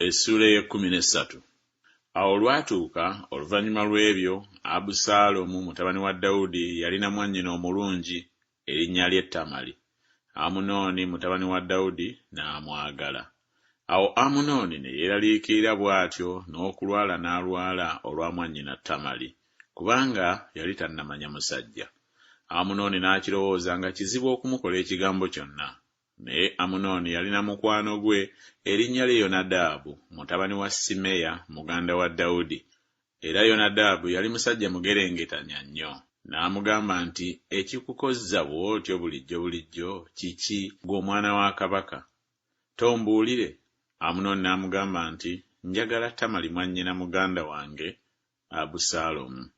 Essula ey'ekumi-n'essatu. Awo olwatuuka oluvannyuma lw'ebyo, Abusaalomu mutabani wa Dawudi yalina mwannyina omulungi erinnya lye Tamali. Amunoni mutabani wa Dawudi n'amwagala. Awo Amunoni ne yeeraliikirira bw'atyo n'okulwala n'alwala olwa mwannyina Tamali, kubanga yali tannamanya musajja. Amunoni n'akirowooza nga kizibu okumukola ekigambo kyonna. Naye Amunoni yalina mukwano gwe erinnya lye Yonadaabu mutabani wa Simeya muganda wa Dawudi, era Yonadaabu yali musajja mugerengetanya nnyo. N'amugamba nti, ekikukozza bw'otyo bulijjo kiki ggwe omwana wa kabaka? Tombuulire. Amunoni n'amugamba nti, njagala Tamali mwannyina muganda wange Abusaalomu.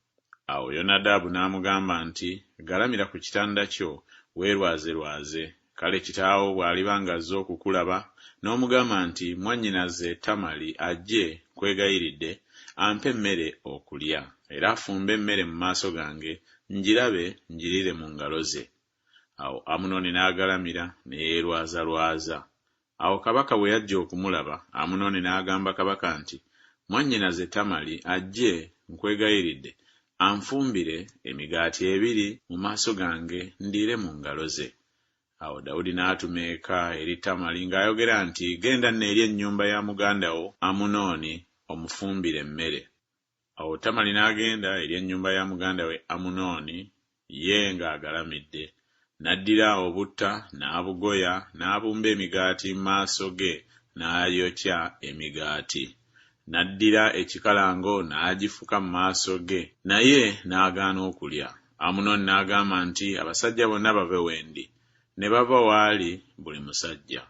Awo Yonadaabu n'amugamba nti, galamira ku kitanda kyo weerwazerwaze. Kale kitaawo bw'aliba ng'azze okukulaba n'omugamba nti mwannyinaze Tamali ajje nkwegayiridde ampe emmere okulya, era afumbe emmere mu maaso gange ngirabe njiriire mu ngalo ze. Awo Amunoni n'agalamira ne yeerwazalwaza. Awo kabaka bwe yajja okumulaba, Amunoni n'agamba kabaka nti, mwannyinaze Tamali ajje nkwegayiridde anfumbire emigaati 2 mu maaso gange ndiire mu ngalo ze. Awo Dawudi n'atuma eka eri Tamali ng'ayogera nti, genda nneeri ennyumba ya muganda wo Amunoni omufumbire emmere. Awo Tamali n'agenda eri ennyumba ya muganda we Amunoni, ye ng'agalamidde. N'addira obutta n'abugoya n'abumba emigaati mu maaso ge n'ayokya emigaati. N'addira ekikalango n'agifuka mu maaso ge, naye n'agaana okulya. Amunoni n'agamba nti, abasajja bonna bave wendi. Ne bava waali buli musajja.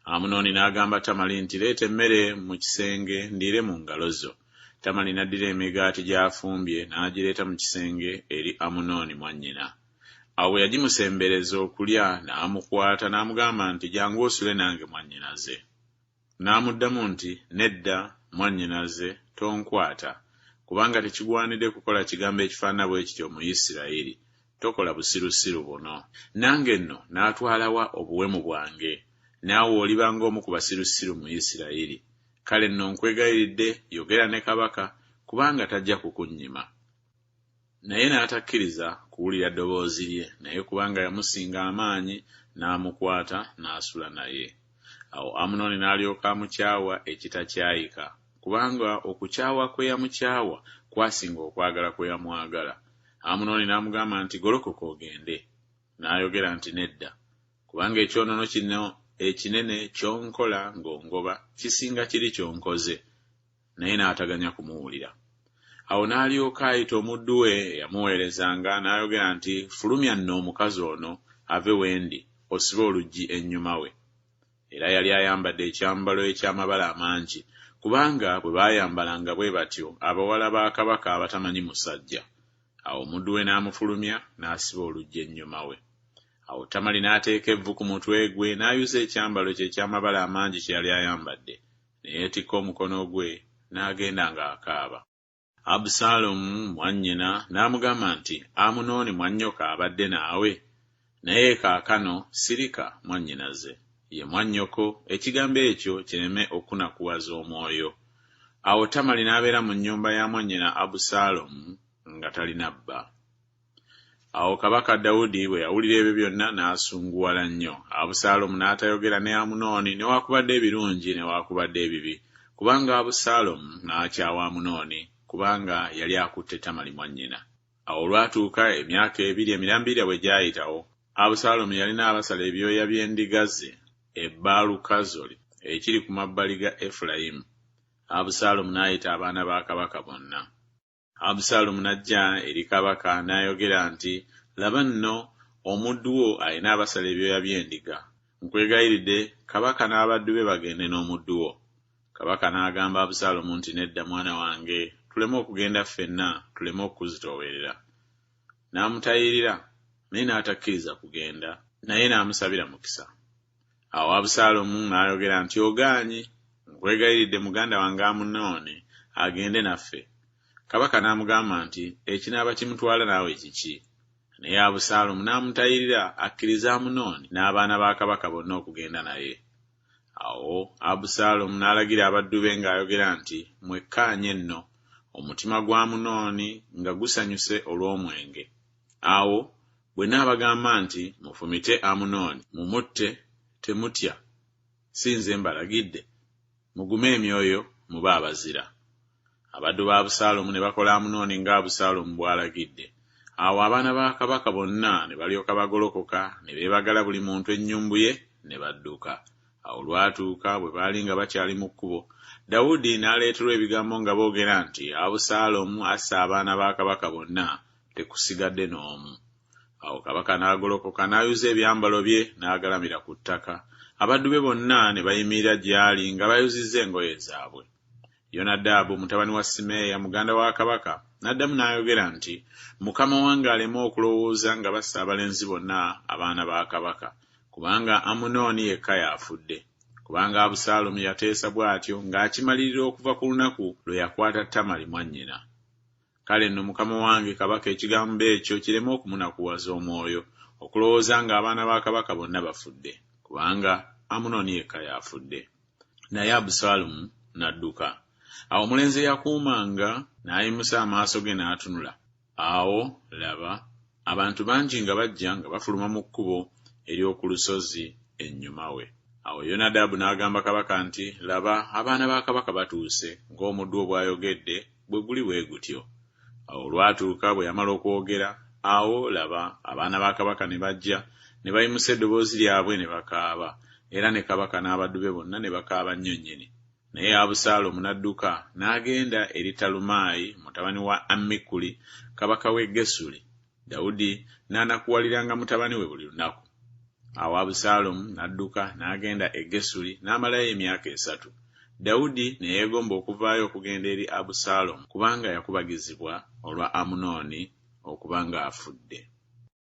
Amunoni n'agamba Tamali nti, leeta emmere mu kisenge ndiire mu ngalo zo. Tamali n'addira emigaati gy'afumbye n'agireeta mu kisenge eri Amunoni mwannyina. Awo yagimusembereza okulya n'amukwata n'amugamba nti, jangu osule nange mwannyinaze. N'amuddamu nti, nedda mwannyinaze, tonkwata, kubanga tekigwanidde kukola kigambo ekifaanana bwe kityo mu Isirayiri. Tokola busirusiru buno. Nange nno n'atwalawa obuwemu bwange, naawe oliba ng'omu ku basirusiru mu Isirayiri. Kale nno nkwegayiridde yogera ne kabaka, kubanga tajja kukunnyima. Naye n'atakkiriza kuwulira ddoboozi lye, naye kubanga yamusinga amaanyi n'amukwata n'asula naye. Awo Amunoni n'alyoka amukyawa ekitakyayika, kubanga okukyawa kwe yamukyawa kwasinga okwagala kwe yamwagala. Amunoni n'amugamba nti, golokoka ogende. N'ayogera nti, nedda, kubanga ekyonoono kino ekinene ky'onkola ng'ongoba kisinga kiri ky'onkoze. Naye n'ataganya kumuwulira. Awo n'alyoka ayita omuddu we yamuweerezanga n'ayogera nti, fulumya nno omukazi ono ave wendi osibe oluggi ennyuma we. Era yali ayambadde ekyambalo eky'amabala amangi, kubanga bwe baayambalanga bwe batyo abawala ba kabaka abatamanyi musajja. Awo omuddu we n'amufulumya n'asiba oluggi ennyuma we. Awo Tamali n'ateeka evvu ku mutwe gwe n'ayuza ekyambalo kye eky'amabala amangi kye yali ayambadde, ne yeetikka omukono gwe n'agenda ng'akaaba. Abusaalomu mwannyina n'amugamba nti, Amunoni mwannyoko abadde naawe? Naye kaakano sirika mwannyinaze, ye mwannyoko, ekigambo ekyo kireme okunakuwaza omwoyo. Awo Tamali n'abeera mu nnyumba ya mwannyina Abusaalomu nga talina bba. Awo kabaka Dawudi bwe yawulira ebyo byonna n'asunguwala nnyo. Abusaalomu n'atayogera ne Amunoni newaakubadde ebirungi newaakubadde ebibi, kubanga Abusaalomu n'akyawa Amunoni, kubanga yali akutte Tamali mwannyina. Awo olwatuuka emyaka 2 emirambirira bwe gyayitawo, Abusaalomu yalina abasala ebyoya by'endiga ze e Baalukazoli ekiri ku mabbali ga Efulayimu. Abusaalomu n'ayita abaana ba kabaka bonna. Abusaalomu n'ajja eri kabaka n'ayogera nti, laba nno omuddu wo alina abasala ebyoya by'endiga. Nkwegayiridde kabaka n'abaddu be bagende n'omuddu wo. Kabaka n'agamba Abusaalomu nti, nedda mwana wange, tuleme okugenda ffenna, tuleme okuzitoowerera. N'amutayirira, naye n'atakkiriza kugenda, naye n'amusabira mukisa. Awo Abusaalomu n'ayogera nti, ogaanyi, nkwegayiridde muganda wange Amunoni agende naffe. Kabaka n'amugamba nti, ekinaaba kimutwala naawe kiki? Naye Abusaalomu n'amutayirira akkiriza Amunoni n'abaana ba kabaka bonna okugenda naye. Awo Abusaalomu n'alagira abaddu be ng'ayogera nti, "Mwekkaanye nno, omutima gwa Amunoni nga gusanyuse olw'omwenge." Awo bwe n'abagamba nti, "Mufumite Amunoni, mumutte, temutya, si nze mbalagidde, mugume emyoyo, mube abazira." Abaddu ba Abusaalomu ne bakola Amunoni nga Abusaalomu bw'alagidde. Awo abaana ba kabaka bonna ne balyoka bagolokoka ne beebagala buli muntu ennyumbu ye ne badduka. Awo lwatuuka bwe baali nga bakyali mu kkubo, Dawudi n'aleeterwa ebigambo nga boogera nti, "Abusaalomu asse abaana ba kabaka bonna, tekusigadde n'omu." Awo kabaka n'agolokoka n'ayuza ebyambalo bye n'agalamira ku ttaka. Abaddu be bonna ne bayimirira gy'ali nga bayuzizza engoye zaabwe. Yonadabu mutabani wa Simeeya muganda wa kabaka n'addamu n'ayogera nti, "Mukama wange aleme okulowooza nga bassa abalenzi bonna abaana ba kabaka, kubanga Amunoni yekka y'afudde." Kubanga Abusaalomu yateesa bw'atyo ng'akimalirira okuva ku lunaku lwe yakwata Tamali mwannyina. Kale nno mukama wange kabaka ekigambo ekyo kireme okumunakuwaza omwoyo, okulowooza ng'abaana ba kabaka bonna bafudde, kubanga Amunoni yekka y'afudde. Naye Abusaalomu n'adduka. Awo omulenzi eyakuumanga n'ayimusa amaaso ge n'atunula. Awo laba, abantu bangi nga bajja nga bafuluma mu kkubo ery'oku lusozi ennyuma we. Awo Yonadabu n'agamba kabaka nti, "Laba, abaana ba kabaka batuuse, ng'omuddu wo bw'ayogedde bwe guli bwe gutyo." Awo lwatuuka bwe yamala okwogera, awo laba, abaana ba kabaka ne bajja ne bayimusa eddoboozi lyabwe ne bakaaba, era ne kabaka n'abaddu be bonna ne bakaaba nnyo nnyini. Naye Abusaalomu n'adduka n'agenda eri Talumaayi mutabani wa Ammikuli kabaka w'e Gesuli. Dawudi n'anakuwaliranga mutabani we buli lunaku. Awo Abusaalomu n'adduka n'agenda e Gesuli n'amalayo emyaka 3. Dawudi ne yeegomba okuvaayo okugenda eri Abusaalomu kubanga yakubagizibwa olwa Amunoni okuba ng'afudde.